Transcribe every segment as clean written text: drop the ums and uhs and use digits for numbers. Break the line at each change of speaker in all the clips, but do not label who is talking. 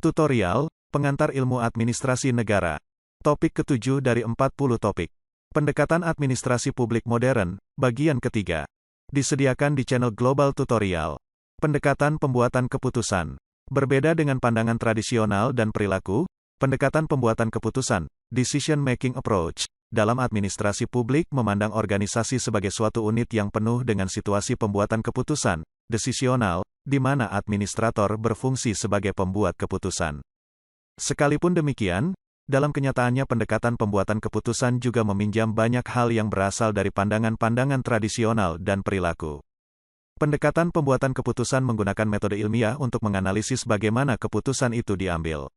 Tutorial, Pengantar Ilmu Administrasi Negara. Topik ke-7 dari 40 topik. Pendekatan Administrasi Publik Modern, bagian ketiga. Disediakan di channel Global Tutorial. Pendekatan Pembuatan Keputusan. Berbeda dengan pandangan tradisional dan perilaku, pendekatan pembuatan keputusan, decision making approach, dalam administrasi publik memandang organisasi sebagai suatu unit yang penuh dengan situasi pembuatan keputusan, decisional, di mana administrator berfungsi sebagai pembuat keputusan. Sekalipun demikian, dalam kenyataannya pendekatan pembuatan keputusan juga meminjam banyak hal yang berasal dari pandangan-pandangan tradisional dan perilaku. Pendekatan pembuatan keputusan menggunakan metode ilmiah untuk menganalisis bagaimana keputusan itu diambil.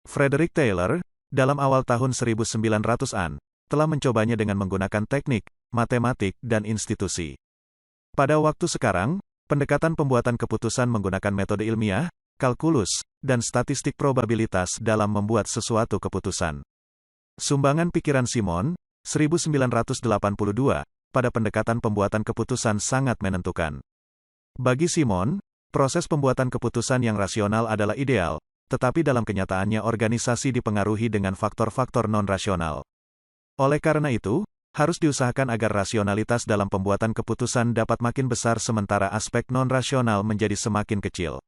Frederick Taylor, dalam awal tahun 1900-an, telah mencobanya dengan menggunakan teknik, matematik, dan institusi. Pada waktu sekarang, pendekatan pembuatan keputusan menggunakan metode ilmiah, kalkulus, dan statistik probabilitas dalam membuat sesuatu keputusan. Sumbangan pikiran Simon, 1982, pada pendekatan pembuatan keputusan sangat menentukan. Bagi Simon, proses pembuatan keputusan yang rasional adalah ideal, tetapi dalam kenyataannya organisasi dipengaruhi dengan faktor-faktor non-rasional. Oleh karena itu, harus diusahakan agar rasionalitas dalam pembuatan keputusan dapat makin besar sementara aspek non-rasional menjadi semakin kecil.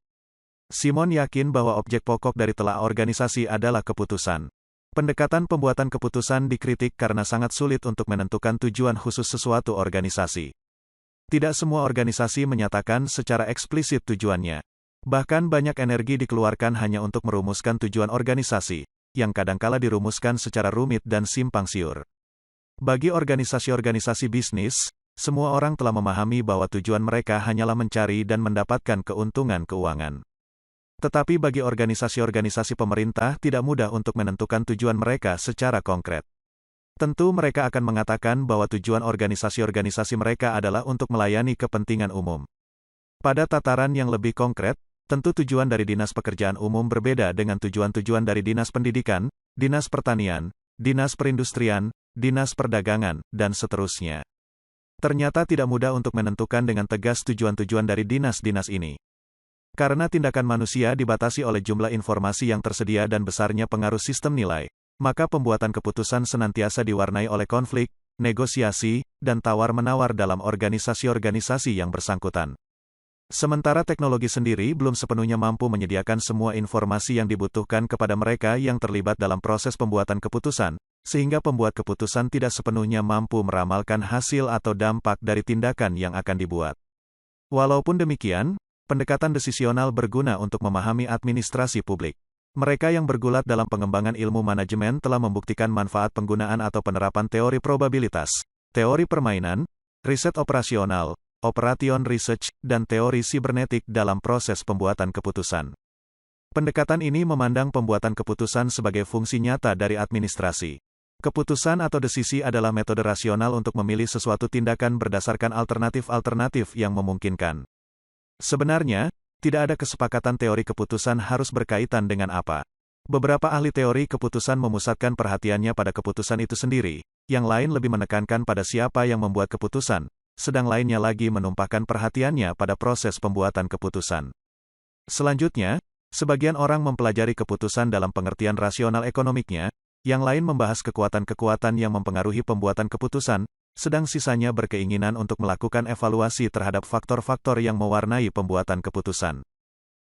Simon yakin bahwa objek pokok dari telah organisasi adalah keputusan. Pendekatan pembuatan keputusan dikritik karena sangat sulit untuk menentukan tujuan khusus sesuatu organisasi. Tidak semua organisasi menyatakan secara eksplisit tujuannya. Bahkan banyak energi dikeluarkan hanya untuk merumuskan tujuan organisasi, yang kadangkala dirumuskan secara rumit dan simpang siur. Bagi organisasi-organisasi bisnis, semua orang telah memahami bahwa tujuan mereka hanyalah mencari dan mendapatkan keuntungan keuangan. Tetapi bagi organisasi-organisasi pemerintah tidak mudah untuk menentukan tujuan mereka secara konkret. Tentu mereka akan mengatakan bahwa tujuan organisasi-organisasi mereka adalah untuk melayani kepentingan umum. Pada tataran yang lebih konkret, tentu tujuan dari Dinas Pekerjaan Umum berbeda dengan tujuan-tujuan dari Dinas Pendidikan, Dinas Pertanian, Dinas Perindustrian, Dinas Perdagangan, dan seterusnya. Ternyata tidak mudah untuk menentukan dengan tegas tujuan-tujuan dari dinas-dinas ini. Karena tindakan manusia dibatasi oleh jumlah informasi yang tersedia dan besarnya pengaruh sistem nilai, maka pembuatan keputusan senantiasa diwarnai oleh konflik, negosiasi, dan tawar-menawar dalam organisasi-organisasi yang bersangkutan. Sementara teknologi sendiri belum sepenuhnya mampu menyediakan semua informasi yang dibutuhkan kepada mereka yang terlibat dalam proses pembuatan keputusan, sehingga pembuat keputusan tidak sepenuhnya mampu meramalkan hasil atau dampak dari tindakan yang akan dibuat. Walaupun demikian, pendekatan decisional berguna untuk memahami administrasi publik. Mereka yang bergulat dalam pengembangan ilmu manajemen telah membuktikan manfaat penggunaan atau penerapan teori probabilitas, teori permainan, riset operasional, operation research, dan teori sibernetik dalam proses pembuatan keputusan. Pendekatan ini memandang pembuatan keputusan sebagai fungsi nyata dari administrasi. Keputusan atau desisi adalah metode rasional untuk memilih sesuatu tindakan berdasarkan alternatif-alternatif yang memungkinkan. Sebenarnya, tidak ada kesepakatan teori keputusan harus berkaitan dengan apa. Beberapa ahli teori keputusan memusatkan perhatiannya pada keputusan itu sendiri, yang lain lebih menekankan pada siapa yang membuat keputusan, sedang lainnya lagi menumpahkan perhatiannya pada proses pembuatan keputusan. Selanjutnya, sebagian orang mempelajari keputusan dalam pengertian rasional ekonomiknya, yang lain membahas kekuatan-kekuatan yang mempengaruhi pembuatan keputusan, sedang sisanya berkeinginan untuk melakukan evaluasi terhadap faktor-faktor yang mewarnai pembuatan keputusan.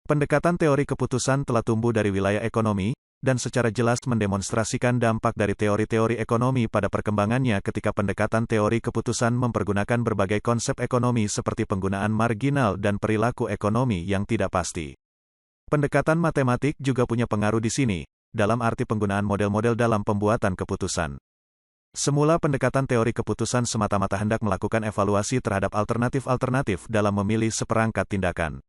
Pendekatan teori keputusan telah tumbuh dari wilayah ekonomi, dan secara jelas mendemonstrasikan dampak dari teori-teori ekonomi pada perkembangannya ketika pendekatan teori keputusan mempergunakan berbagai konsep ekonomi seperti penggunaan marginal dan perilaku ekonomi yang tidak pasti. Pendekatan matematik juga punya pengaruh di sini, dalam arti penggunaan model-model dalam pembuatan keputusan. Semula pendekatan teori keputusan semata-mata hendak melakukan evaluasi terhadap alternatif-alternatif dalam memilih seperangkat tindakan.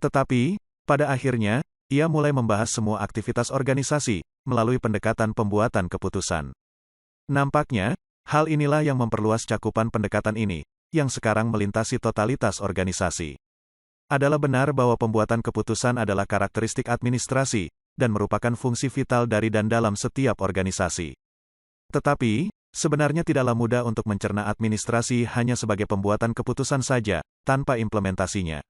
Tetapi, pada akhirnya, ia mulai membahas semua aktivitas organisasi, melalui pendekatan pembuatan keputusan. Nampaknya, hal inilah yang memperluas cakupan pendekatan ini, yang sekarang melintasi totalitas organisasi. Adalah benar bahwa pembuatan keputusan adalah karakteristik administrasi, dan merupakan fungsi vital dari dan dalam setiap organisasi. Tetapi, sebenarnya tidaklah mudah untuk mencerna administrasi hanya sebagai pembuatan keputusan saja, tanpa implementasinya.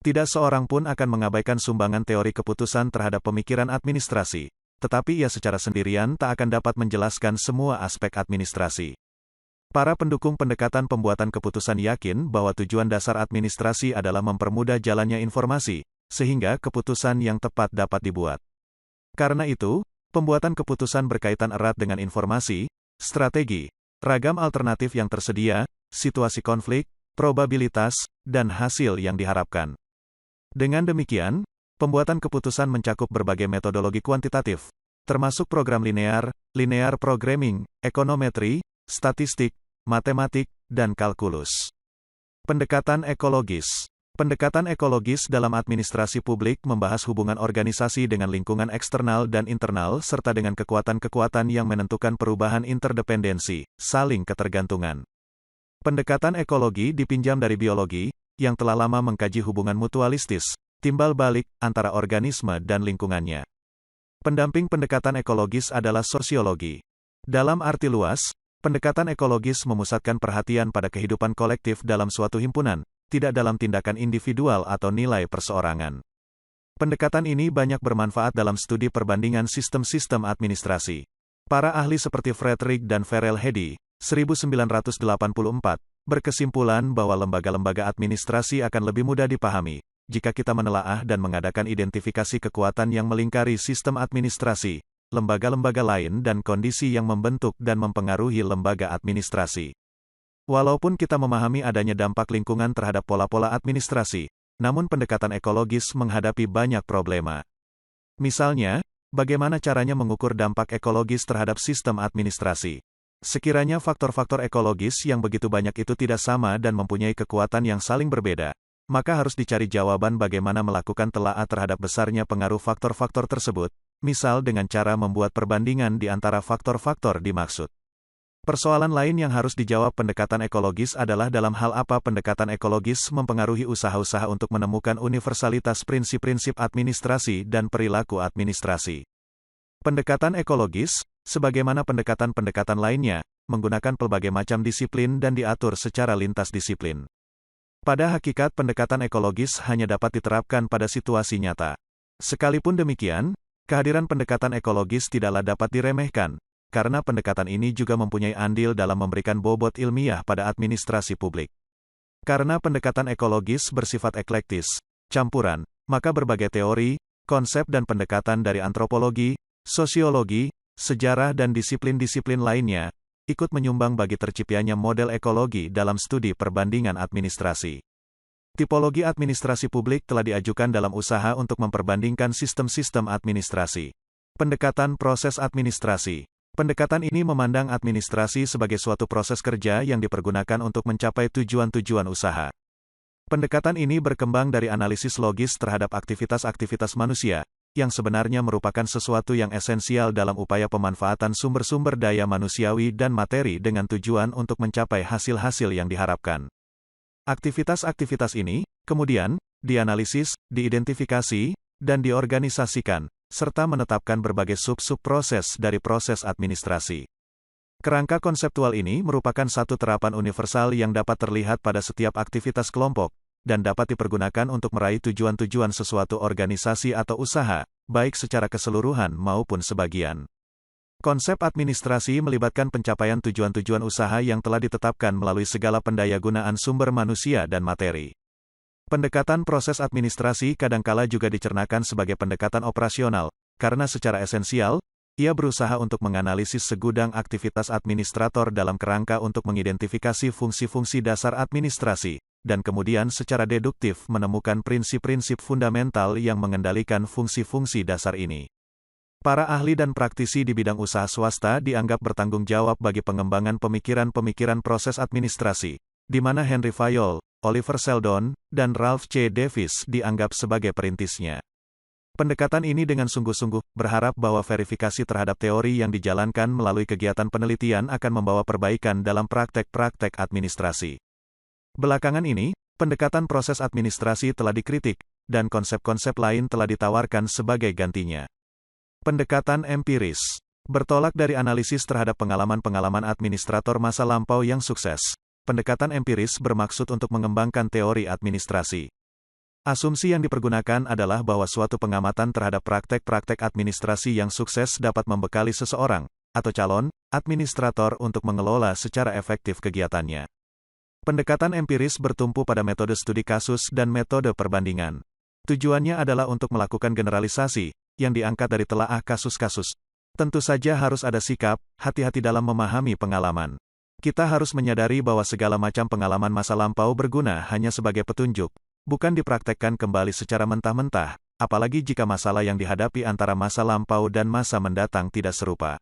Tidak seorang pun akan mengabaikan sumbangan teori keputusan terhadap pemikiran administrasi, tetapi ia secara sendirian tak akan dapat menjelaskan semua aspek administrasi. Para pendukung pendekatan pembuatan keputusan yakin bahwa tujuan dasar administrasi adalah mempermudah jalannya informasi, sehingga keputusan yang tepat dapat dibuat. Karena itu, pembuatan keputusan berkaitan erat dengan informasi, strategi, ragam alternatif yang tersedia, situasi konflik, probabilitas, dan hasil yang diharapkan. Dengan demikian, pembuatan keputusan mencakup berbagai metodologi kuantitatif, termasuk program linear, linear programming, ekonometri, statistik, matematik, dan kalkulus. Pendekatan ekologis. Pendekatan ekologis dalam administrasi publik membahas hubungan organisasi dengan lingkungan eksternal dan internal serta dengan kekuatan-kekuatan yang menentukan perubahan interdependensi, saling ketergantungan. Pendekatan ekologi dipinjam dari biologi, yang telah lama mengkaji hubungan mutualistis, timbal balik, antara organisme dan lingkungannya. Pendamping pendekatan ekologis adalah sosiologi. Dalam arti luas, pendekatan ekologis memusatkan perhatian pada kehidupan kolektif dalam suatu himpunan, tidak dalam tindakan individual atau nilai perseorangan. Pendekatan ini banyak bermanfaat dalam studi perbandingan sistem-sistem administrasi. Para ahli seperti Frederick dan Farrell Hedy, 1984, berkesimpulan bahwa lembaga-lembaga administrasi akan lebih mudah dipahami, jika kita menelaah dan mengadakan identifikasi kekuatan yang melingkari sistem administrasi, lembaga-lembaga lain dan kondisi yang membentuk dan mempengaruhi lembaga administrasi. Walaupun kita memahami adanya dampak lingkungan terhadap pola-pola administrasi, namun pendekatan ekologis menghadapi banyak problema. Misalnya, bagaimana caranya mengukur dampak ekologis terhadap sistem administrasi? Sekiranya faktor-faktor ekologis yang begitu banyak itu tidak sama dan mempunyai kekuatan yang saling berbeda, maka harus dicari jawaban bagaimana melakukan telaah terhadap besarnya pengaruh faktor-faktor tersebut, misal dengan cara membuat perbandingan di antara faktor-faktor dimaksud. Persoalan lain yang harus dijawab pendekatan ekologis adalah dalam hal apa pendekatan ekologis mempengaruhi usaha-usaha untuk menemukan universalitas prinsip-prinsip administrasi dan perilaku administrasi. Pendekatan ekologis, sebagaimana pendekatan-pendekatan lainnya, menggunakan pelbagai macam disiplin dan diatur secara lintas disiplin. Pada hakikat pendekatan ekologis hanya dapat diterapkan pada situasi nyata. Sekalipun demikian, kehadiran pendekatan ekologis tidaklah dapat diremehkan, karena pendekatan ini juga mempunyai andil dalam memberikan bobot ilmiah pada administrasi publik. Karena pendekatan ekologis bersifat eklektis, campuran, maka berbagai teori, konsep dan pendekatan dari antropologi, sosiologi, sejarah dan disiplin-disiplin lainnya, ikut menyumbang bagi terciptanya model ekologi dalam studi perbandingan administrasi. Tipologi administrasi publik telah diajukan dalam usaha untuk memperbandingkan sistem-sistem administrasi. Pendekatan proses administrasi. Pendekatan ini memandang administrasi sebagai suatu proses kerja yang dipergunakan untuk mencapai tujuan-tujuan usaha. Pendekatan ini berkembang dari analisis logis terhadap aktivitas-aktivitas manusia, yang sebenarnya merupakan sesuatu yang esensial dalam upaya pemanfaatan sumber-sumber daya manusiawi dan materi dengan tujuan untuk mencapai hasil-hasil yang diharapkan. Aktivitas-aktivitas ini, kemudian, dianalisis, diidentifikasi, dan diorganisasikan, serta menetapkan berbagai sub-sub proses dari proses administrasi. Kerangka konseptual ini merupakan satu terapan universal yang dapat terlihat pada setiap aktivitas kelompok, dan dapat dipergunakan untuk meraih tujuan-tujuan sesuatu organisasi atau usaha, baik secara keseluruhan maupun sebagian. Konsep administrasi melibatkan pencapaian tujuan-tujuan usaha yang telah ditetapkan melalui segala pendayagunaan sumber manusia dan materi. Pendekatan proses administrasi kadangkala juga dicernakan sebagai pendekatan operasional, karena secara esensial, ia berusaha untuk menganalisis segudang aktivitas administrator dalam kerangka untuk mengidentifikasi fungsi-fungsi dasar administrasi, dan kemudian secara deduktif menemukan prinsip-prinsip fundamental yang mengendalikan fungsi-fungsi dasar ini. Para ahli dan praktisi di bidang usaha swasta dianggap bertanggung jawab bagi pengembangan pemikiran-pemikiran proses administrasi, di mana Henry Fayol, Oliver Seldon, dan Ralph C. Davis dianggap sebagai perintisnya. Pendekatan ini dengan sungguh-sungguh berharap bahwa verifikasi terhadap teori yang dijalankan melalui kegiatan penelitian akan membawa perbaikan dalam praktek-praktek administrasi. Belakangan ini, pendekatan proses administrasi telah dikritik, dan konsep-konsep lain telah ditawarkan sebagai gantinya. Pendekatan empiris. Bertolak dari analisis terhadap pengalaman-pengalaman administrator masa lampau yang sukses, pendekatan empiris bermaksud untuk mengembangkan teori administrasi. Asumsi yang dipergunakan adalah bahwa suatu pengamatan terhadap praktek-praktek administrasi yang sukses dapat membekali seseorang, atau calon, administrator untuk mengelola secara efektif kegiatannya. Pendekatan empiris bertumpu pada metode studi kasus dan metode perbandingan. Tujuannya adalah untuk melakukan generalisasi, yang diangkat dari telaah kasus-kasus. Tentu saja harus ada sikap, hati-hati dalam memahami pengalaman. Kita harus menyadari bahwa segala macam pengalaman masa lampau berguna hanya sebagai petunjuk, bukan dipraktekkan kembali secara mentah-mentah, apalagi jika masalah yang dihadapi antara masa lampau dan masa mendatang tidak serupa.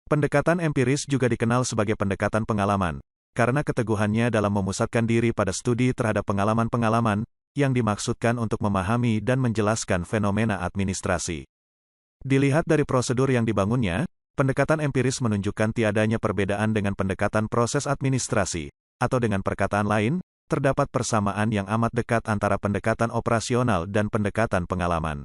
Pendekatan empiris juga dikenal sebagai pendekatan pengalaman, karena keteguhannya dalam memusatkan diri pada studi terhadap pengalaman-pengalaman, yang dimaksudkan untuk memahami dan menjelaskan fenomena administrasi. Dilihat dari prosedur yang dibangunnya, pendekatan empiris menunjukkan tiadanya perbedaan dengan pendekatan proses administrasi, atau dengan perkataan lain, terdapat persamaan yang amat dekat antara pendekatan operasional dan pendekatan pengalaman.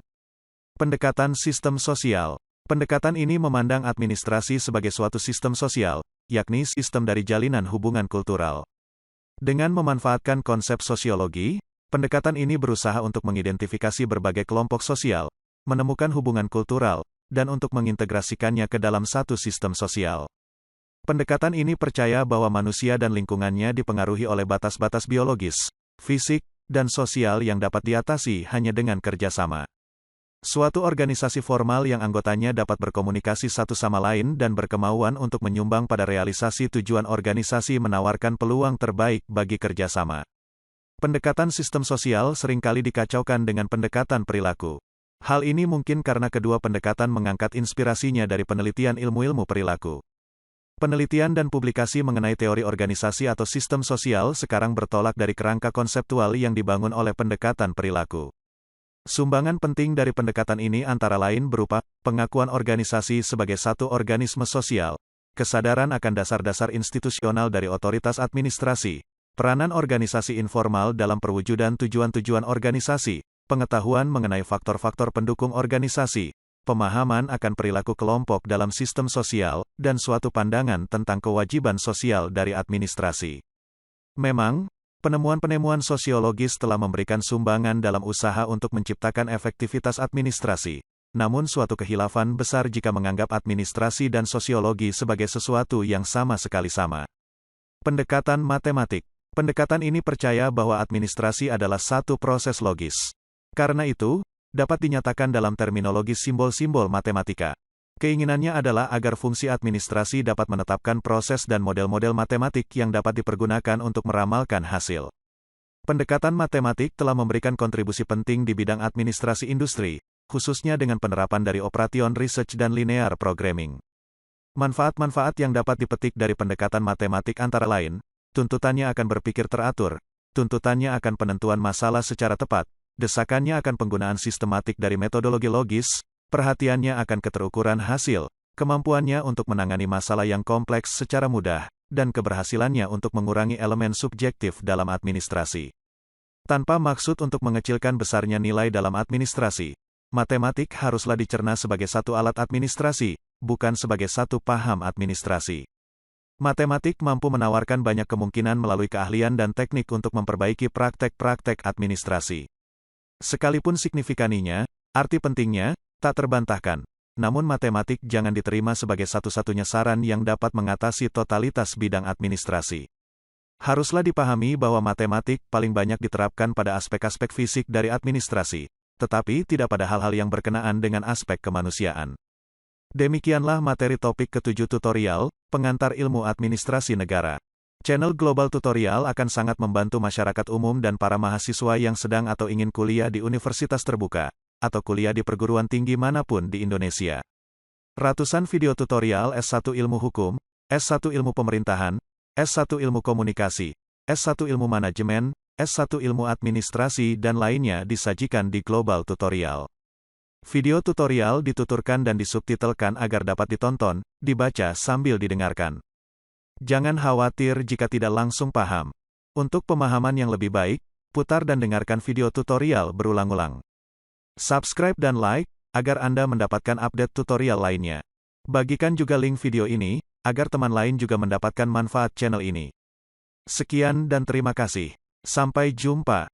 Pendekatan sistem sosial. Pendekatan ini memandang administrasi sebagai suatu sistem sosial, yakni sistem dari jalinan hubungan kultural. Dengan memanfaatkan konsep sosiologi, pendekatan ini berusaha untuk mengidentifikasi berbagai kelompok sosial, menemukan hubungan kultural, dan untuk mengintegrasikannya ke dalam satu sistem sosial. Pendekatan ini percaya bahwa manusia dan lingkungannya dipengaruhi oleh batas-batas biologis, fisik, dan sosial yang dapat diatasi hanya dengan kerjasama. Suatu organisasi formal yang anggotanya dapat berkomunikasi satu sama lain dan berkemauan untuk menyumbang pada realisasi tujuan organisasi menawarkan peluang terbaik bagi kerjasama. Pendekatan sistem sosial seringkali dikacaukan dengan pendekatan perilaku. Hal ini mungkin karena kedua pendekatan mengangkat inspirasinya dari penelitian ilmu-ilmu perilaku. Penelitian dan publikasi mengenai teori organisasi atau sistem sosial sekarang bertolak dari kerangka konseptual yang dibangun oleh pendekatan perilaku. Sumbangan penting dari pendekatan ini antara lain berupa pengakuan organisasi sebagai satu organisme sosial, kesadaran akan dasar-dasar institusional dari otoritas administrasi, peranan organisasi informal dalam perwujudan tujuan-tujuan organisasi, pengetahuan mengenai faktor-faktor pendukung organisasi, pemahaman akan perilaku kelompok dalam sistem sosial, dan suatu pandangan tentang kewajiban sosial dari administrasi. Memang, penemuan-penemuan sosiologis telah memberikan sumbangan dalam usaha untuk menciptakan efektivitas administrasi, namun suatu kehilafan besar jika menganggap administrasi dan sosiologi sebagai sesuatu yang sama sekali sama. Pendekatan matematik. Pendekatan ini percaya bahwa administrasi adalah satu proses logis. Karena itu, dapat dinyatakan dalam terminologi simbol-simbol matematika. Keinginannya adalah agar fungsi administrasi dapat menetapkan proses dan model-model matematik yang dapat dipergunakan untuk meramalkan hasil. Pendekatan matematik telah memberikan kontribusi penting di bidang administrasi industri, khususnya dengan penerapan dari operation research dan linear programming. Manfaat-manfaat yang dapat dipetik dari pendekatan matematik antara lain, tuntutannya akan berpikir teratur, tuntutannya akan penentuan masalah secara tepat, desakannya akan penggunaan sistematik dari metodologi logis, perhatiannya akan keterukuran hasil, kemampuannya untuk menangani masalah yang kompleks secara mudah, dan keberhasilannya untuk mengurangi elemen subjektif dalam administrasi. Tanpa maksud untuk mengecilkan besarnya nilai dalam administrasi, matematik haruslah dicerna sebagai satu alat administrasi, bukan sebagai satu paham administrasi. Matematik mampu menawarkan banyak kemungkinan melalui keahlian dan teknik untuk memperbaiki praktek-praktek administrasi. Sekalipun signifikaninya, arti pentingnya, tak terbantahkan. Namun matematik jangan diterima sebagai satu-satunya saran yang dapat mengatasi totalitas bidang administrasi. Haruslah dipahami bahwa matematik paling banyak diterapkan pada aspek-aspek fisik dari administrasi, tetapi tidak pada hal-hal yang berkenaan dengan aspek kemanusiaan. Demikianlah materi topik ke-7 tutorial, pengantar ilmu administrasi negara. Channel Global Tutorial akan sangat membantu masyarakat umum dan para mahasiswa yang sedang atau ingin kuliah di universitas terbuka, atau kuliah di perguruan tinggi manapun di Indonesia. Ratusan video tutorial S1 Ilmu Hukum, S1 Ilmu Pemerintahan, S1 Ilmu Komunikasi, S1 Ilmu Manajemen, S1 Ilmu Administrasi dan lainnya disajikan di Global Tutorial. Video tutorial dituturkan dan disubtitelkan agar dapat ditonton, dibaca sambil didengarkan. Jangan khawatir jika tidak langsung paham. Untuk pemahaman yang lebih baik, putar dan dengarkan video tutorial berulang-ulang. Subscribe dan like, agar Anda mendapatkan update tutorial lainnya. Bagikan juga link video ini, agar teman lain juga mendapatkan manfaat channel ini. Sekian dan terima kasih. Sampai jumpa.